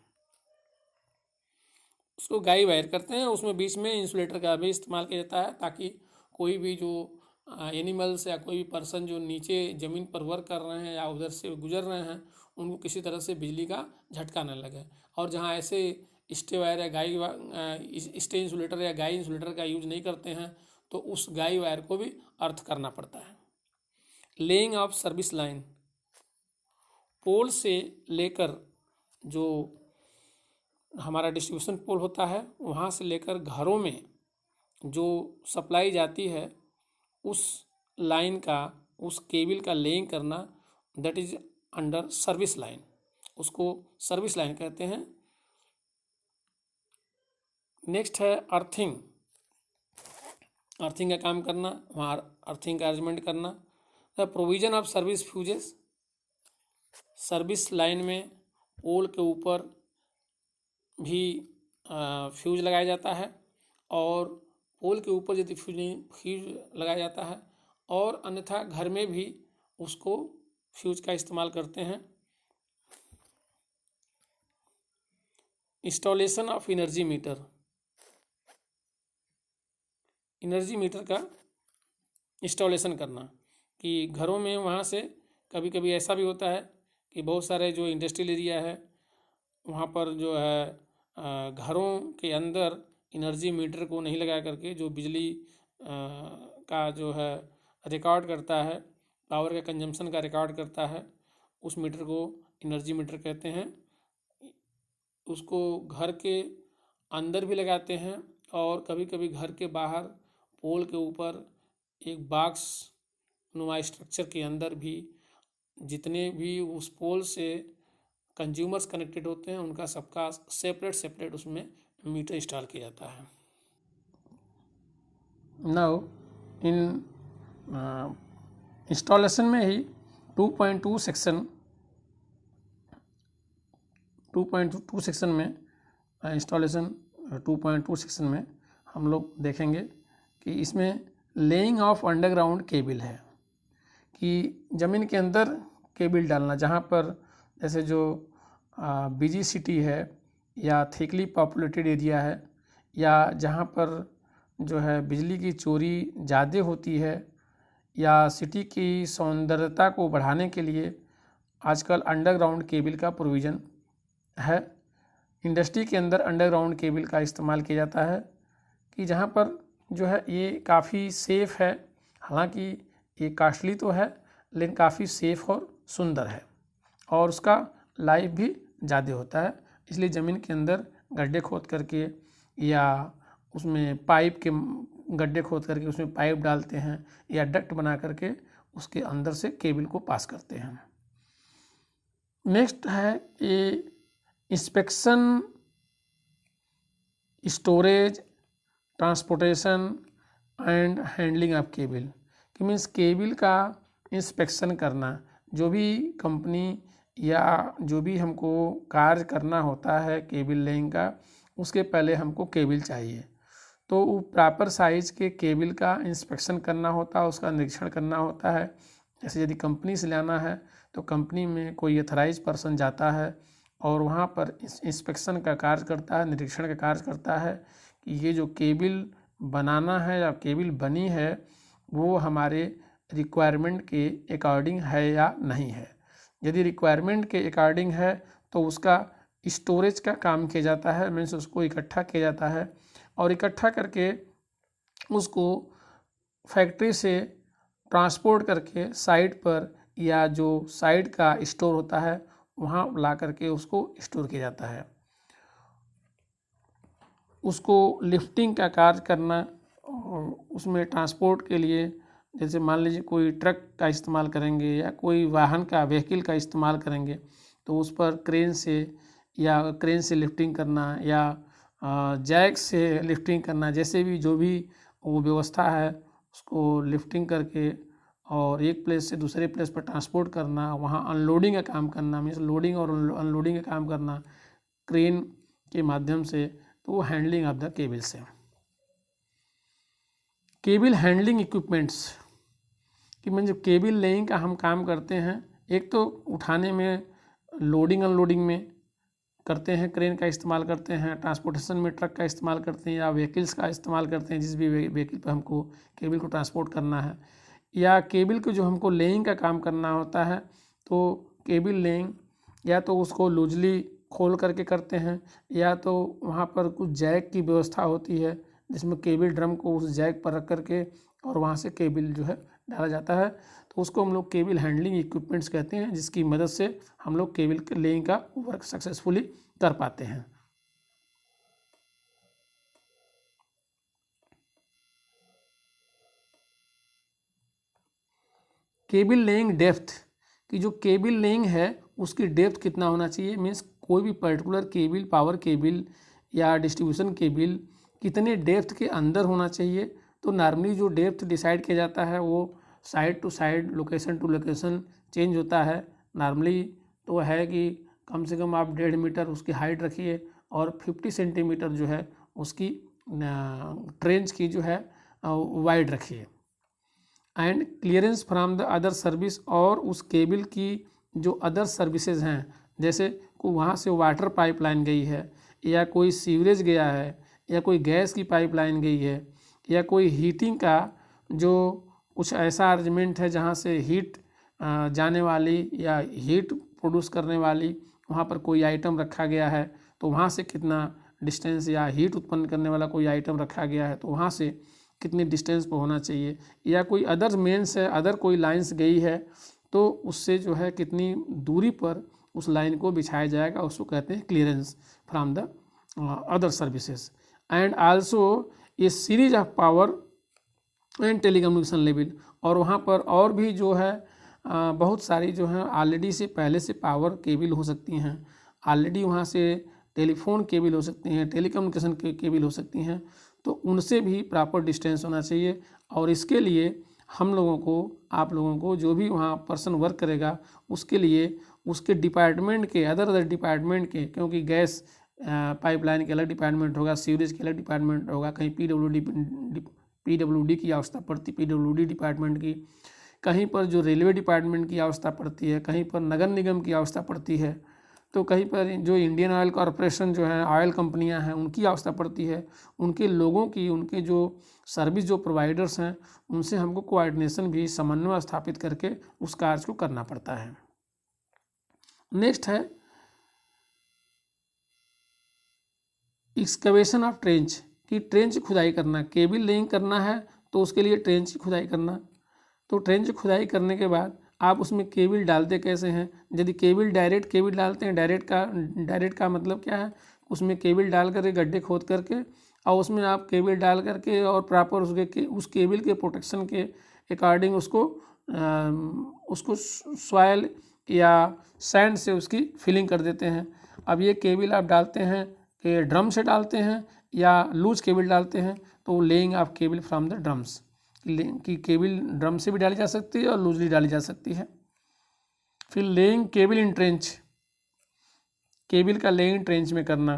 उसको गाई वायर करते हैं। उसमें बीच में इंसुलेटर का भी इस्तेमाल किया जाता है, ताकि कोई भी जो एनिमल्स या कोई भी पर्सन जो नीचे ज़मीन पर वर्क कर रहे हैं या उधर से गुजर रहे हैं, उनको किसी तरह से बिजली का झटका न लगे। और जहाँ ऐसे स्टे वायर या स्टे इंसुलेटर या गाई इंसुलेटर का यूज नहीं करते हैं तो उस गाई वायर को भी अर्थ करना पड़ता है। लेइंग ऑफ सर्विस लाइन, पोल से लेकर जो हमारा डिस्ट्रीब्यूशन पोल होता है वहाँ से लेकर घरों में जो सप्लाई जाती है उस लाइन का, उस केबल का लेइंग करना, that is under service line, उसको सर्विस लाइन कहते हैं। नेक्स्ट है अर्थिंग। अर्थिंग का काम करना, वहाँ अर्थिंग का अरेंजमेंट करना। The provision of service fuses, service line में पोल के ऊपर भी फ्यूज लगाया जाता है, और पोल के ऊपर यदि फ्यूज लगाया जाता है, और अन्यथा घर में भी उसको फ्यूज का इस्तेमाल करते हैं। Installation of energy meter, energy meter का इंस्टॉलेशन करना, कि घरों में वहाँ से कभी कभी ऐसा भी होता है कि बहुत सारे जो इंडस्ट्रियल एरिया है वहाँ पर जो है घरों के अंदर एनर्जी मीटर को नहीं लगा करके जो बिजली का जो है रिकॉर्ड करता है, पावर का कंजम्पशन का रिकॉर्ड करता है, उस मीटर को एनर्जी मीटर कहते हैं। उसको घर के अंदर भी लगाते हैं, और कभी कभी घर के बाहर पोल के ऊपर एक बॉक्स नुमा स्ट्रक्चर के अंदर भी जितने भी उस पोल से कंज्यूमर्स कनेक्टेड होते हैं उनका सबका सेपरेट उसमें मीटर इंस्टॉल किया जाता है। नाउ इन इंस्टॉलेशन में ही 2.2 सेक्शन में इंस्टॉलेशन 2.2 सेक्शन में हम लोग देखेंगे कि इसमें लेइंग ऑफ अंडरग्राउंड केबल है, कि ज़मीन के अंदर केबल डालना, जहाँ पर जैसे जो बिजी सिटी है या थिकली पॉपुलेटेड एरिया है या जहाँ पर जो है बिजली की चोरी ज़्यादा होती है या सिटी की सौंदर्यता को बढ़ाने के लिए आजकल अंडरग्राउंड केबल का प्रोविज़न है। इंडस्ट्री के अंदर अंडरग्राउंड केबल का इस्तेमाल किया जाता है कि जहाँ पर जो है ये काफ़ी सेफ़ है। हालांकि ये कॉस्टली तो है लेकिन काफ़ी सेफ़ और सुंदर है और उसका लाइफ भी ज़्यादा होता है। इसलिए ज़मीन के अंदर गड्ढे खोद करके या उसमें पाइप के गड्ढे खोद करके उसमें पाइप डालते हैं या डक्ट बना करके उसके अंदर से केबल को पास करते हैं। नेक्स्ट है ये inspection, storage, transportation and handling of cable कि मीन्स केबल का इंस्पेक्शन करना। जो भी कंपनी या जो भी हमको कार्य करना होता है केबल लेइंग का, उसके पहले हमको केबल चाहिए, तो वो प्रॉपर साइज़ के केबल का इंस्पेक्शन करना होता है, उसका निरीक्षण करना होता है। जैसे यदि कंपनी से लाना है तो कंपनी में कोई अथराइज पर्सन जाता है और वहाँ पर इंस्पेक्शन का कार्य करता है, निरीक्षण का कार्य करता है कि ये जो केबल बनाना है या केबल बनी है वो हमारे रिक्वायरमेंट के अकॉर्डिंग है या नहीं है। यदि रिक्वायरमेंट के अकॉर्डिंग है तो उसका स्टोरेज का काम किया जाता है, मीन्स उसको इकट्ठा किया जाता है और इकट्ठा करके उसको फैक्ट्री से ट्रांसपोर्ट करके साइट पर या जो साइट का स्टोर होता है वहाँ ला करके उसको स्टोर किया जाता है। उसको लिफ्टिंग का कार्य करना, उसमें ट्रांसपोर्ट के लिए जैसे मान लीजिए कोई ट्रक का इस्तेमाल करेंगे या कोई वाहन का व्हीकल का इस्तेमाल करेंगे तो उस पर क्रेन से लिफ्टिंग करना या जैक से लिफ्टिंग करना, जैसे भी जो भी वो व्यवस्था है उसको लिफ्टिंग करके और एक प्लेस से दूसरे प्लेस पर ट्रांसपोर्ट करना, वहाँ अनलोडिंग का काम करना, मीन्स लोडिंग और अनलोडिंग का काम करना क्रेन के माध्यम से, तो वो हैंडलिंग ऑफ द केबल्स है। केबल हैंडलिंग इक्विपमेंट्स कि मतलब केबल लेइंग का हम काम करते हैं, एक तो उठाने में, लोडिंग अनलोडिंग में करते हैं, क्रेन का इस्तेमाल करते हैं, ट्रांसपोर्टेशन में ट्रक का इस्तेमाल करते हैं या व्हीकल्स का इस्तेमाल करते हैं जिस भी व्हीकल पर हमको केबल को ट्रांसपोर्ट करना है, या केबल को जो हमको लेइंग का काम करना होता है तो केबल लेइंग या तो उसको लूजली खोल करके करते हैं या तो वहाँ पर कुछ जैक की व्यवस्था होती है जिसमें केबल ड्रम को उस जैक पर रख करके और वहाँ से केबल जो है डाला जाता है, तो उसको हम लोग केबल हैंडलिंग इक्विपमेंट्स कहते हैं, जिसकी मदद से हम लोग केबल लेइंग का वर्क सक्सेसफुली कर पाते हैं। केबल लेइंग डेप्थ कि जो केबल लेइंग है उसकी डेप्थ कितना होना चाहिए, मीन्स कोई भी पर्टिकुलर केबल, पावर केबल या डिस्ट्रीब्यूशन केबल कितने डेप्थ के अंदर होना चाहिए। तो नॉर्मली जो डेप्थ डिसाइड किया जाता है वो side to side, location to location change होता है। नॉर्मली तो है कि कम से कम आप 1.5 मीटर उसकी हाइट रखिए और 50 सेंटीमीटर जो है उसकी ट्रेंच की जो है वाइड रखिए। And clearance from the other service, और उस केबल की जो अदर सर्विसेज हैं, जैसे को वहाँ से वाटर पाइपलाइन गई है या कोई सीवरेज गया है या कोई गैस की पाइपलाइन गई है या कोई हीटिंग का जो कुछ ऐसा अरेंजमेंट है जहाँ से हीट जाने वाली या हीट प्रोड्यूस करने वाली वहाँ पर कोई आइटम रखा गया है, तो वहाँ से कितना डिस्टेंस, या हीट उत्पन्न करने वाला कोई आइटम रखा गया है तो वहाँ से कितनी डिस्टेंस पर होना चाहिए, या कोई अदर मेंस है, अदर कोई लाइंस गई है तो उससे जो है कितनी दूरी पर उस लाइन को बिछाया जाएगा, उसको कहते हैं clearance from the other services. And also a series of power and telecommunication level, और वहाँ पर और भी जो है बहुत सारी जो है ऑलरेडी से पहले से पावर केबल हो सकती हैं, ऑलरेडी वहाँ से टेलीफोन केबल हो सकती हैं, टेलीकम्युनिकेशन के केबल हो सकती हैं, तो उनसे भी प्रॉपर डिस्टेंस होना चाहिए। और इसके लिए हम लोगों को, आप लोगों को, जो भी वहाँ पर्सन वर्क करेगा उसके लिए उसके डिपार्टमेंट के, अदर डिपार्टमेंट के, क्योंकि गैस पाइपलाइन के अलग डिपार्टमेंट होगा, सीवरेज के अलग डिपार्टमेंट होगा, कहीं पीडब्ल्यूडी की आवश्यकता पड़ती, पीडब्ल्यूडी डिपार्टमेंट की, कहीं पर जो रेलवे डिपार्टमेंट की आवश्यकता पड़ती है, कहीं पर नगर निगम की आवश्यकता पड़ती है, तो कहीं पर जो इंडियन ऑयल कॉरपोरेशन जो है ऑयल कंपनियां हैं उनकी आवश्यकता पड़ती है, उनके लोगों की, उनके जो सर्विस जो प्रोवाइडर्स हैं उनसे हमको कोऑर्डिनेशन भी, समन्वय स्थापित करके उस कार्य को करना पड़ता है। नेक्स्ट है एक्सकवेशन ऑफ ट्रेंच, कि ट्रेंच खुदाई करना, केबल लेइंग करना है तो उसके लिए ट्रेंच की खुदाई करना। तो ट्रेंच खुदाई करने के बाद आप उसमें केबल डालते कैसे हैं? यदि केबल डायरेक्ट केबल डालते हैं, डायरेक्ट का मतलब क्या है, उसमें केबल डाल करके गड्ढे खोद करके और उसमें आप केबल डाल करके और प्रॉपर उस केबल के प्रोटेक्शन के अकॉर्डिंग उसको सॉयल या सैंड से उसकी फिलिंग कर देते हैं। अब ये केबल आप डालते हैं कि ड्रम से डालते हैं या लूज केबल डालते हैं, तो laying of cable from the drums, कि केबल ड्रम से भी डाली जा सकती है और लूजली डाली जा सकती है। फिर लेइंग केबल इन ट्रेंच, केबल का लेइंग ट्रेंच में करना,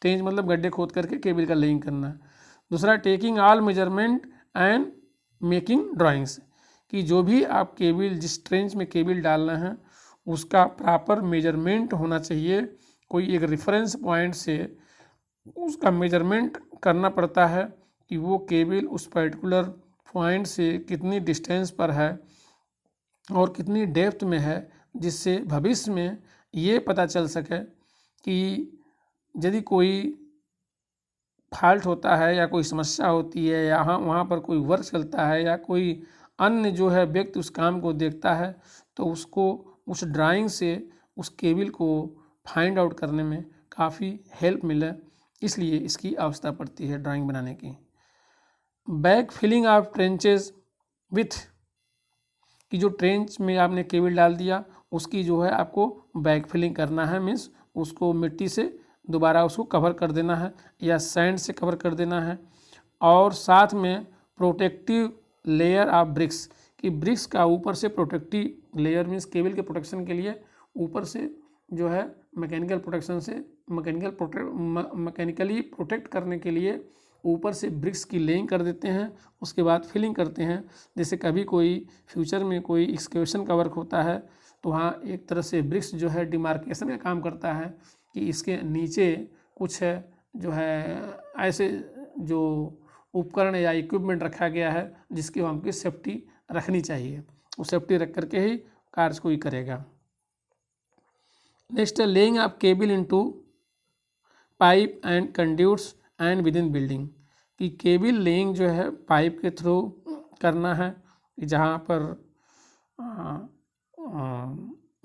ट्रेंच मतलब गड्ढे खोद करके केबल का लेइंग करना। दूसरा taking all measurement and making drawings, कि जो भी आप केबल, जिस ट्रेंच में केबल डालना है उसका प्रॉपर मेजरमेंट होना चाहिए, कोई एक रेफरेंस पॉइंट से उसका मेजरमेंट करना पड़ता है कि वो केबल उस पर्टिकुलर पॉइंट से कितनी डिस्टेंस पर है और कितनी डेप्थ में है, जिससे भविष्य में ये पता चल सके कि यदि कोई फॉल्ट होता है या कोई समस्या होती है या वहाँ पर कोई वर्क चलता है या कोई अन्य जो है व्यक्ति उस काम को देखता है, तो उसको उस ड्राइंग से उस केबल को फाइंड आउट करने में काफ़ी हेल्प मिले, इसलिए इसकी आवश्यकता पड़ती है ड्राइंग बनाने की। Back filling of trenches with, कि जो ट्रेंच में आपने केबल डाल दिया उसकी जो है आपको बैक फिलिंग करना है, मीन्स उसको मिट्टी से दोबारा उसको कवर कर देना है या सैंड से कवर कर देना है। और साथ में प्रोटेक्टिव लेयर ऑफ ब्रिक्स, कि ब्रिक्स का ऊपर से प्रोटेक्टिव लेयर, मीन्स केबल के प्रोटेक्शन के लिए ऊपर से जो है मैकेनिकल प्रोटेक्शन से मैकेनिकली प्रोटेक्ट करने के लिए ऊपर से ब्रिक्स की लेइंग कर देते हैं, उसके बाद फिलिंग करते हैं। जैसे कभी कोई फ्यूचर में कोई एक्सकेवेशन का वर्क होता है तो वहाँ एक तरह से ब्रिक्स जो है डिमार्केशन का काम करता है कि इसके नीचे कुछ है जो है ऐसे जो उपकरण या इक्विपमेंट रखा गया है जिसकी हमको सेफ्टी रखनी चाहिए, वो सेफ्टी रख करके ही कार्य कोई करेगा। नेक्स्ट है laying of cable into pipe and conduits and with in building, कि केबल लेइंग जो है पाइप के थ्रू करना है, जहाँ पर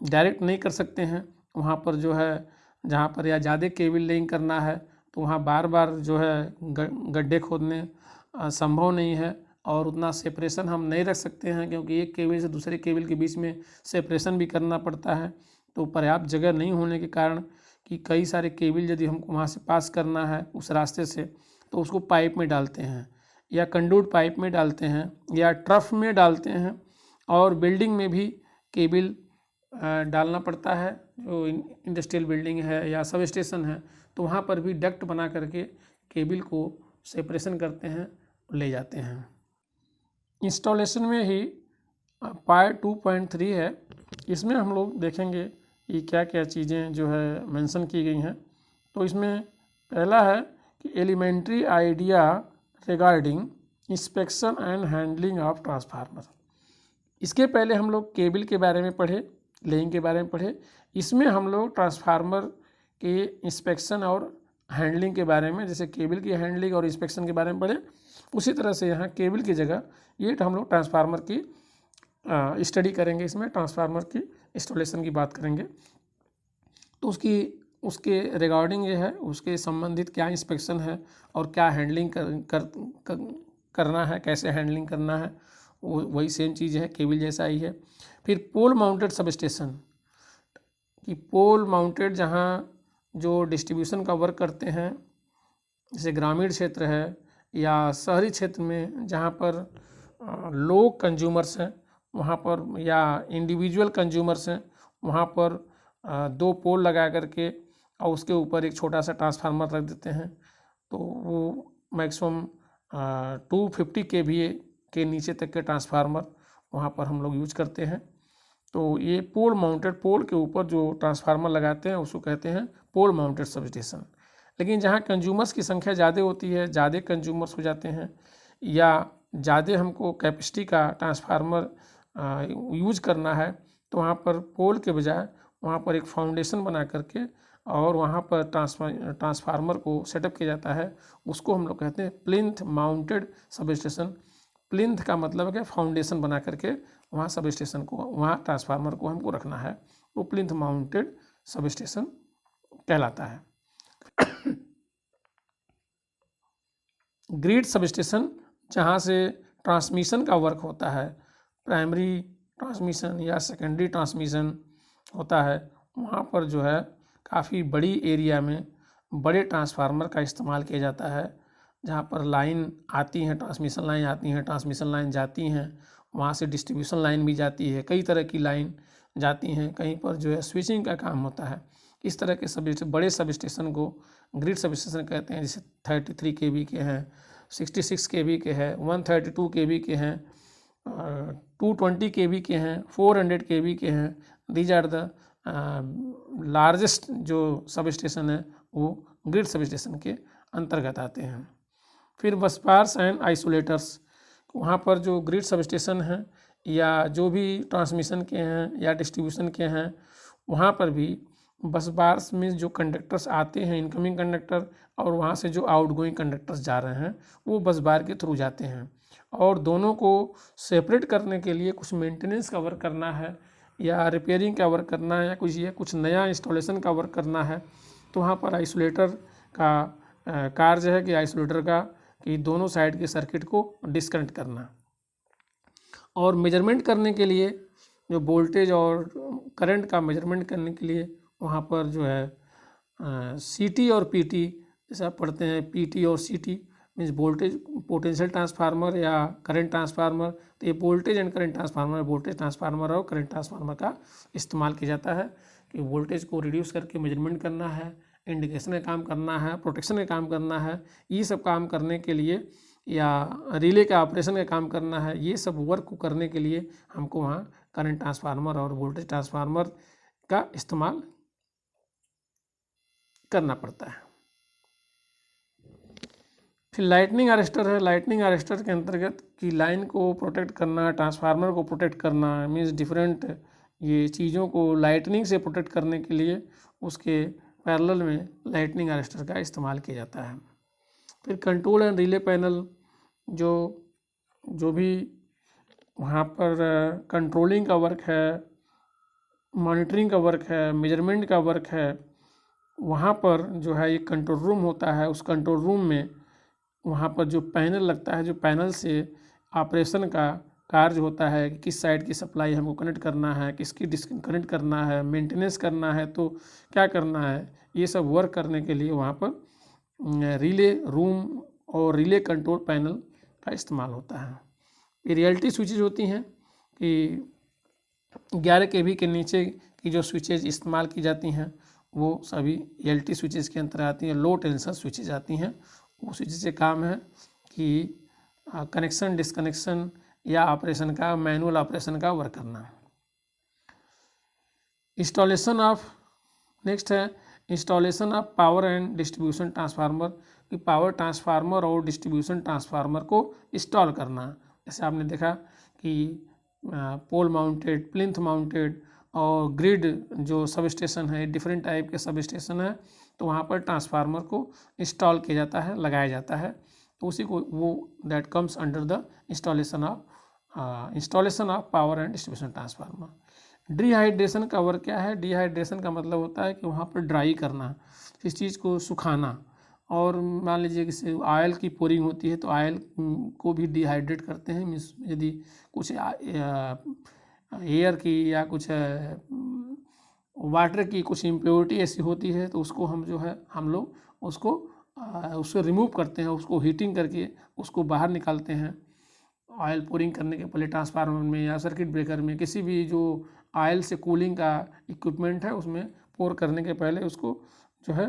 डायरेक्ट नहीं कर सकते हैं वहाँ पर जो है, जहाँ पर या ज़्यादा केबल लेइंग करना है तो वहाँ बार बार जो है गड्ढे खोदने संभव नहीं है और उतना सेपरेशन हम नहीं रख सकते हैं, क्योंकि एक केबल से दूसरे केबल के बीच में सेपरेशन भी करना पड़ता है। तो पर्याप्त जगह नहीं होने के कारण कि कई सारे केबल यदि हमको वहाँ से पास करना है उस रास्ते से, तो उसको पाइप में डालते हैं या कंडूट पाइप में डालते हैं या ट्रफ में डालते हैं। और बिल्डिंग में भी केबल डालना पड़ता है, जो इंडस्ट्रियल बिल्डिंग है या सब स्टेशन है तो वहाँ पर भी डक्ट बना करके केबल को सेपरेशन करते हैं, ले जाते हैं। इंस्टॉलेशन में ही पार्ट 2.3 है, इसमें हम लोग देखेंगे कि क्या क्या चीज़ें जो है मेंशन की गई हैं। तो इसमें पहला है कि elementary idea regarding inspection and handling of transformer. इसके पहले हम लोग केबल के बारे में पढ़े, लेइंग के बारे में पढ़े, इसमें हम लोग ट्रांसफार्मर के इंस्पेक्शन और हैंडलिंग के बारे में, जैसे केबल की हैंडलिंग और इंस्पेक्शन के बारे में पढ़े, उसी तरह से यहाँ केबल की जगह ये हम लोग ट्रांसफार्मर की स्टडी करेंगे। इसमें ट्रांसफार्मर की इंस्टॉलेशन की बात करेंगे तो उसके रिगार्डिंग ये है, उसके संबंधित क्या इंस्पेक्शन है और क्या हैंडलिंग करना है, कैसे हैंडलिंग करना है, वही सेम चीज़ है, केबल जैसा ही है। फिर पोल माउंटेड सब स्टेशन, कि पोल माउंटेड जहाँ जो डिस्ट्रीब्यूशन का वर्क करते हैं, जैसे ग्रामीण क्षेत्र है या शहरी क्षेत्र में जहाँ पर लोग कंज्यूमर्स हैं वहाँ पर, या इंडिविजुअल कंज्यूमर्स हैं वहाँ पर 2 पोल लगा करके और उसके ऊपर एक छोटा सा ट्रांसफार्मर रख देते हैं, तो वो मैक्सिमम 250 kVA के नीचे तक के ट्रांसफार्मर वहाँ पर हम लोग यूज करते हैं। तो ये पोल माउंटेड, पोल के ऊपर जो ट्रांसफार्मर लगाते हैं उसको कहते हैं पोल माउंटेड सब स्टेशन। लेकिन जहाँ कंज्यूमर्स की संख्या ज़्यादा होती है, ज़्यादा कंज्यूमर्स हो जाते हैं, या ज़्यादा हमको कैपेसिटी का ट्रांसफार्मर यूज करना है, तो वहाँ पर पोल के बजाय वहाँ पर एक फाउंडेशन बना करके और वहाँ पर ट्रांसफार्मर को सेटअप किया जाता है। उसको हम लोग कहते हैं plinth mounted sub station. Plinth का मतलब है फाउंडेशन बना करके वहाँ सब स्टेशन को, वहाँ ट्रांसफार्मर को हमको रखना है, वो प्लिंथ माउंटेड सब स्टेशन कहलाता है। ग्रिड सब स्टेशन, जहाँ से ट्रांसमिशन का वर्क होता है, प्राइमरी ट्रांसमिशन या सेकेंडरी ट्रांसमिशन होता है, वहाँ पर जो है काफ़ी बड़ी एरिया में बड़े ट्रांसफार्मर का इस्तेमाल किया जाता है। जहाँ पर लाइन आती हैं, ट्रांसमिशन लाइन आती हैं, ट्रांसमिशन लाइन जाती हैं, वहाँ से डिस्ट्रीब्यूशन लाइन भी जाती है, कई तरह की लाइन जाती हैं, कहीं पर जो है स्विचिंग का काम होता है। इस तरह के बड़े सब स्टेशन को ग्रिड सब स्टेशन कहते हैं। जैसे 33 kV के हैं, 66 kV के हैं, 132 kV के हैं, 220 kV के हैं, 400 kV के हैं। दीज आर द लार्जेस्ट जो सब स्टेशन है वो ग्रिड सब स्टेशन के अंतर्गत आते हैं। फिर बसबार्स एंड आइसोलेटर्स, वहाँ पर जो ग्रिड सब स्टेशन हैं या जो भी ट्रांसमिशन के हैं या डिस्ट्रीब्यूशन के हैं, वहाँ पर भी बसबार्स में जो कंडक्टर्स आते हैं, इनकमिंग कंडक्टर, और वहाँ से जो आउटगोइंग कंडक्टर्स जा रहे हैं वो बसबार के थ्रू जाते हैं। और दोनों को सेपरेट करने के लिए कुछ मेंटेनेंस का वर्क करना है या रिपेयरिंग का वर्क करना है या कुछ नया इंस्टॉलेशन का वर्क करना है, तो वहाँ पर आइसोलेटर का कार्य है कि आइसोलेटर का कि दोनों साइड के सर्किट को डिस्कनेक्ट करना। और मेजरमेंट करने के लिए, जो वोल्टेज और करंट का मेजरमेंट करने के लिए वहाँ पर जो है सीटी और पीटी, जैसे आप पढ़ते हैं पीटी और सीटी मीन्स वोल्टेज पोटेंशियल ट्रांसफार्मर या करंट ट्रांसफार्मर, तो ये voltage and current transformer, voltage transformer और करंट ट्रांसफार्मर का इस्तेमाल किया जाता है कि वोल्टेज को रिड्यूस करके मेजरमेंट करना है, इंडिकेशन का काम करना है, प्रोटेक्शन का काम करना है। ये सब काम करने के लिए या रिले का ऑपरेशन का काम करना है, ये सब वर्क को करने के लिए हमको वहाँ करंट ट्रांसफार्मर और वोल्टेज ट्रांसफार्मर का इस्तेमाल करना पड़ता है। फिर लाइटनिंग अरेस्टर है। लाइटनिंग अरेस्टर के अंतर्गत कि लाइन को प्रोटेक्ट करना, ट्रांसफार्मर को प्रोटेक्ट करना, मीन्स डिफरेंट ये चीज़ों को लाइटनिंग से प्रोटेक्ट करने के लिए उसके पैरेलल में लाइटनिंग अरेस्टर का इस्तेमाल किया जाता है। फिर कंट्रोल एंड रिले पैनल, जो भी वहाँ पर कंट्रोलिंग का वर्क है, मॉनिटरिंग का वर्क है, मेजरमेंट का वर्क है, वहाँ पर जो है एक कंट्रोल रूम होता है। उस कंट्रोल रूम में वहाँ पर जो पैनल लगता है, जो पैनल से ऑपरेशन का कार्य होता है कि किस साइड की सप्लाई हमको कनेक्ट करना है, किसकी डिस्कनेक्ट करना है, मेंटेनेंस करना है तो क्या करना है, ये सब वर्क करने के लिए वहाँ पर रिले रूम और रिले कंट्रोल पैनल का इस्तेमाल होता है। ये रियलिटी स्विचेज होती हैं कि 11 kV के नीचे की जो स्विचेज इस्तेमाल की जाती हैं वो सभी रियलिटी स्विचेज के अंतर आती हैं। लो टेंशन स्विचेज आती हैं, वो स्विचेज से काम है कि कनेक्शन डिस्कनेक्शन या ऑपरेशन का, मैनुअल ऑपरेशन का वर्क करना। इंस्टॉलेशन ऑफ, नेक्स्ट है installation of power and distribution transformer, कि पावर ट्रांसफार्मर और डिस्ट्रीब्यूशन ट्रांसफार्मर को इंस्टॉल करना। जैसे आपने देखा कि पोल माउंटेड, प्लिंथ माउंटेड और ग्रिड जो सब स्टेशन है, डिफरेंट टाइप के सब स्टेशन है, तो वहाँ पर ट्रांसफार्मर को इंस्टॉल किया जाता है, लगाया जाता है, तो उसी को वो that comes under the installation of power and distribution transformer. Dehydration का वर्क क्या है? डिहाइड्रेशन का मतलब होता है कि वहाँ पर ड्राई करना, इस चीज़ को सुखाना। और मान लीजिए कि ऑयल की पोरिंग होती है तो ऑयल को भी डिहाइड्रेट करते हैं। मीन्स यदि कुछ एयर की या कुछ वाटर की कुछ इम्प्योरिटी ऐसी होती है तो उसको हम लोग उसको रिमूव करते हैं, उसको हीटिंग करके उसको बाहर निकालते हैं। ऑयल पोरिंग करने के पहले ट्रांसफार्मर में या सर्किट ब्रेकर में, किसी भी जो ऑयल से कूलिंग का इक्विपमेंट है उसमें पोर करने के पहले उसको जो है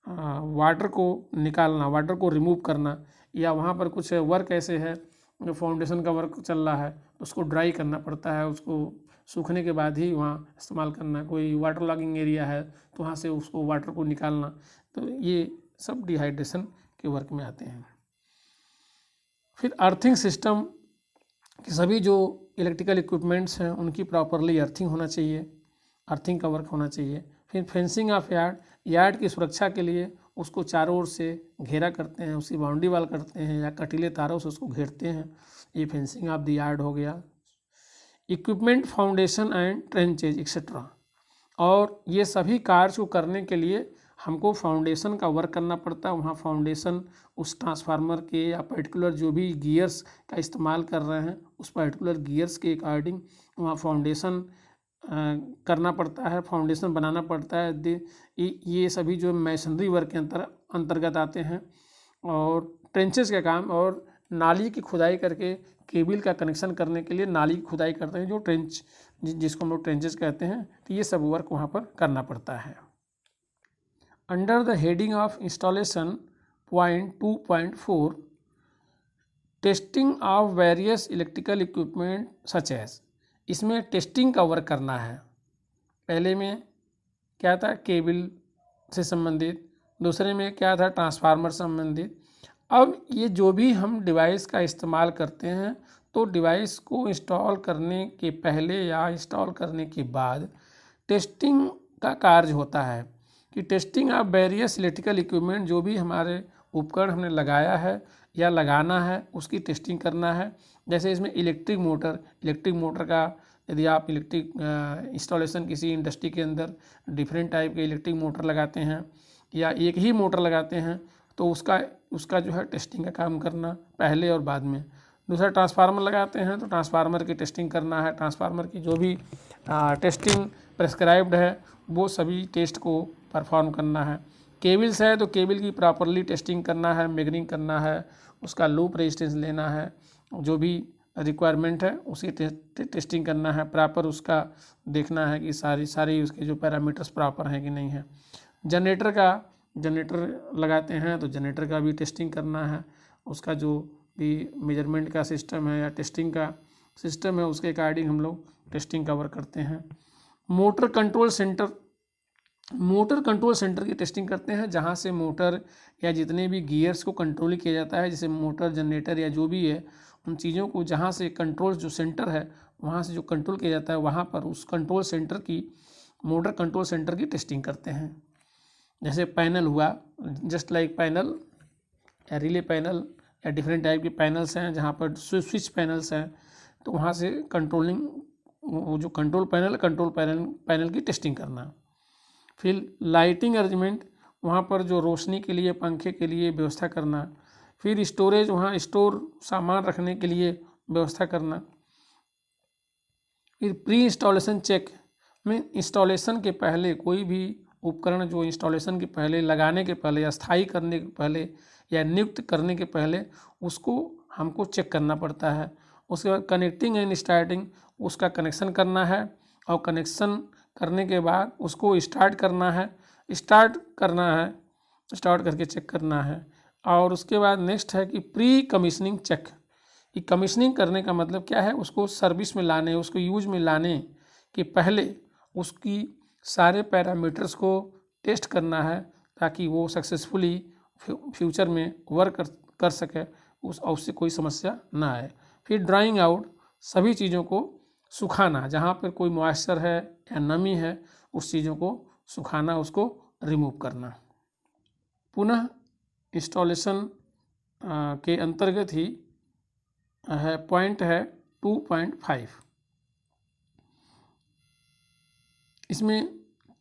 वाटर को निकालना, वाटर को रिमूव करना। या वहाँ पर कुछ वर्क ऐसे है जो फाउंडेशन का वर्क चल रहा है उसको ड्राई करना पड़ता है, उसको सूखने के बाद ही वहाँ इस्तेमाल करना। कोई वाटर लॉगिंग एरिया है तो वहाँ से उसको वाटर को निकालना, तो ये सब डिहाइड्रेशन के वर्क में आते हैं। फिर अर्थिंग सिस्टम कि सभी जो इलेक्ट्रिकल इक्विपमेंट्स हैं उनकी प्रॉपरली अर्थिंग होना चाहिए, अर्थिंग का वर्क होना चाहिए। फिर फेंसिंग ऑफ यार्ड, यार्ड की सुरक्षा के लिए उसको चारों ओर से घेरा करते हैं, उसकी बाउंड्री वाल करते हैं या कटीले तारों से उसको घेरते हैं, ये फेंसिंग ऑफ द यार्ड हो गया। Equipment foundation and tranches etcetera, और ये सभी कार्य को करने के लिए हमको फाउंडेशन का वर्क करना पड़ता है। वहाँ फाउंडेशन उस ट्रांसफार्मर के या पर्टिकुलर जो भी गियर्स का इस्तेमाल कर रहे हैं उस पर्टिकुलर गियर्स के अकॉर्डिंग वहाँ फाउंडेशन करना पड़ता है, फाउंडेशन बनाना पड़ता है। ये सभी जो मैसनरी वर्क के अंतर्गत आते हैं। और ट्रेंचेस का काम, और नाली की खुदाई करके केबल का कनेक्शन करने के लिए नाली की खुदाई करते हैं, जो ट्रेंच जिसको हम लोग ट्रेंचेस कहते हैं। तो ये सब वर्क वहाँ पर करना पड़ता है। Under the heading of installation point 2.4 testing of various electrical equipment such as, इसमें टेस्टिंग का वर्क करना है। पहले में क्या था, केबल से संबंधित, दूसरे में क्या था, ट्रांसफार्मर संबंधित। अब ये जो भी हम डिवाइस का इस्तेमाल करते हैं तो डिवाइस को इंस्टॉल करने के पहले या इंस्टॉल करने के बाद टेस्टिंग का कार्य होता है कि testing of various electrical equipment, जो भी हमारे उपकरण हमने लगाया है या लगाना है उसकी टेस्टिंग करना है। जैसे इसमें इलेक्ट्रिक मोटर का, यदि आप इलेक्ट्रिक इंस्टॉलेशन किसी इंडस्ट्री के अंदर डिफरेंट टाइप के इलेक्ट्रिक मोटर लगाते हैं या एक ही मोटर लगाते हैं तो उसका जो है टेस्टिंग का काम करना पहले और बाद में। दूसरा ट्रांसफार्मर लगाते हैं तो ट्रांसफार्मर की टेस्टिंग करना है, ट्रांसफार्मर की जो भी टेस्टिंग प्रेस्क्राइब्ड है वो सभी टेस्ट को परफॉर्म करना है। केबल्स है तो केबल की प्रॉपरली टेस्टिंग करना है, मेजरिंग करना है, उसका लूप रेजिस्टेंस लेना है, जो भी रिक्वायरमेंट है उसी टेस्टिंग करना है, प्रॉपर उसका देखना है कि सारी उसके जो पैरामीटर्स प्रॉपर हैं कि नहीं है। जनरेटर लगाते हैं तो जनरेटर का भी टेस्टिंग करना है, उसका जो भी मेजरमेंट का सिस्टम है या टेस्टिंग का सिस्टम है उसके अकॉर्डिंग हम लोग टेस्टिंग कवर करते हैं। मोटर कंट्रोल सेंटर की टेस्टिंग करते हैं, जहाँ से मोटर या जितने भी गियर्स को कंट्रोल किया जाता है, जैसे मोटर, जनरेटर या जो भी है, उन चीज़ों को जहाँ से कंट्रोल जो सेंटर है वहाँ से जो कंट्रोल किया जाता है वहाँ पर उस कंट्रोल सेंटर की, मोटर कंट्रोल सेंटर की टेस्टिंग करते हैं। जैसे पैनल हुआ, जस्ट लाइक पैनल या रिले पैनल या डिफरेंट टाइप के पैनल्स हैं जहाँ पर स्विच पैनल्स हैं, तो वहाँ से कंट्रोलिंग, वो जो कंट्रोल पैनल की टेस्टिंग करना। फिर लाइटिंग अरेंजमेंट, वहाँ पर जो रोशनी के लिए, पंखे के लिए व्यवस्था करना। फिर स्टोरेज, वहाँ स्टोर सामान रखने के लिए व्यवस्था करना। फिर प्री इंस्टॉलेशन चेक में इंस्टॉलेशन के पहले कोई भी उपकरण जो इंस्टॉलेशन के पहले, लगाने के पहले या स्थायी करने के पहले या नियुक्त करने के पहले उसको हमको चेक करना पड़ता है। उसके बाद कनेक्टिंग एंड स्टार्टिंग, उसका कनेक्शन करना है और कनेक्शन करने के बाद उसको स्टार्ट करना है, स्टार्ट करके चेक करना है। और उसके बाद नेक्स्ट है कि प्री कमीशनिंग चेक, कि कमीशनिंग करने का मतलब क्या है, उसको सर्विस में लाने, उसको यूज में लाने के पहले उसकी सारे पैरामीटर्स को टेस्ट करना है ताकि वो सक्सेसफुली फ्यूचर में वर्क कर सके, उससे कोई समस्या ना आए। फिर ड्राइंग आउट, सभी चीज़ों को सुखाना, जहाँ पर कोई मॉइस्चर है या नमी है उस चीज़ों को सुखाना, उसको रिमूव करना। पुनः इंस्टॉलेशन के अंतर्गत ही है पॉइंट है 2.5, इसमें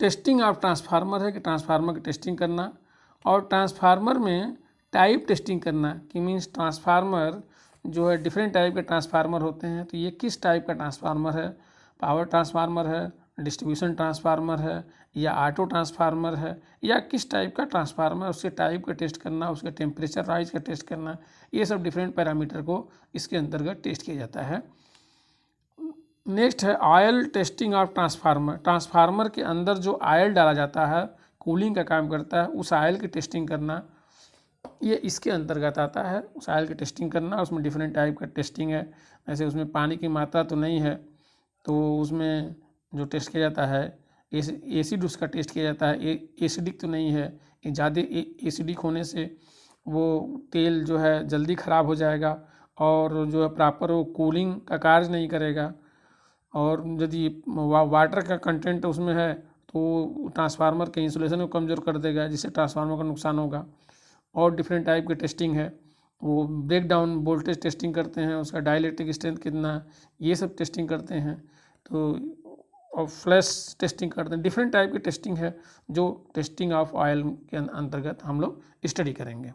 टेस्टिंग ऑफ ट्रांसफार्मर है कि ट्रांसफार्मर की टेस्टिंग करना, और ट्रांसफार्मर में टाइप टेस्टिंग करना कि मीन्स ट्रांसफार्मर जो है डिफरेंट टाइप के ट्रांसफार्मर होते हैं, तो ये किस टाइप का ट्रांसफार्मर है, पावर ट्रांसफार्मर है, डिस्ट्रीब्यूशन ट्रांसफार्मर है या ऑटो ट्रांसफार्मर है या किस टाइप का ट्रांसफार्मर, उसके टाइप का टेस्ट करना, उसके टेम्परेचर राइज का टेस्ट करना, ये सब डिफरेंट पैरामीटर को इसके अंतर्गत टेस्ट किया जाता है। नेक्स्ट है oil testing of transformer, transformer के अंदर जो ऑयल डाला जाता है, कूलिंग का काम करता है, उस ऑयल की टेस्टिंग करना। ये इसके अंतर्गत आता है, सॉइल की टेस्टिंग करना। उसमें डिफरेंट टाइप का टेस्टिंग है, ऐसे उसमें पानी की मात्रा तो नहीं है, तो उसमें जो टेस्ट किया जाता है एसिड उसका टेस्ट किया जाता है, एसिडिक तो नहीं है। ज़्यादा एसिडिक होने से वो तेल जो है जल्दी ख़राब हो जाएगा और जो है प्रॉपर वो कूलिंग का कार्य नहीं करेगा। और यदि वाटर का कंटेंट उसमें है तो ट्रांसफार्मर के इंसुलेशन को कमज़ोर कर देगा, जिससे ट्रांसफार्मर का नुकसान होगा। और डिफरेंट टाइप की टेस्टिंग है, वो ब्रेक डाउन वोल्टेज टेस्टिंग करते हैं, उसका डाइलेक्ट्रिक स्ट्रेंथ कितना, ये सब टेस्टिंग करते हैं। तो और फ्लैश टेस्टिंग करते हैं। डिफरेंट टाइप की टेस्टिंग है जो टेस्टिंग ऑफ ऑयल के अंतर्गत हम लोग स्टडी करेंगे।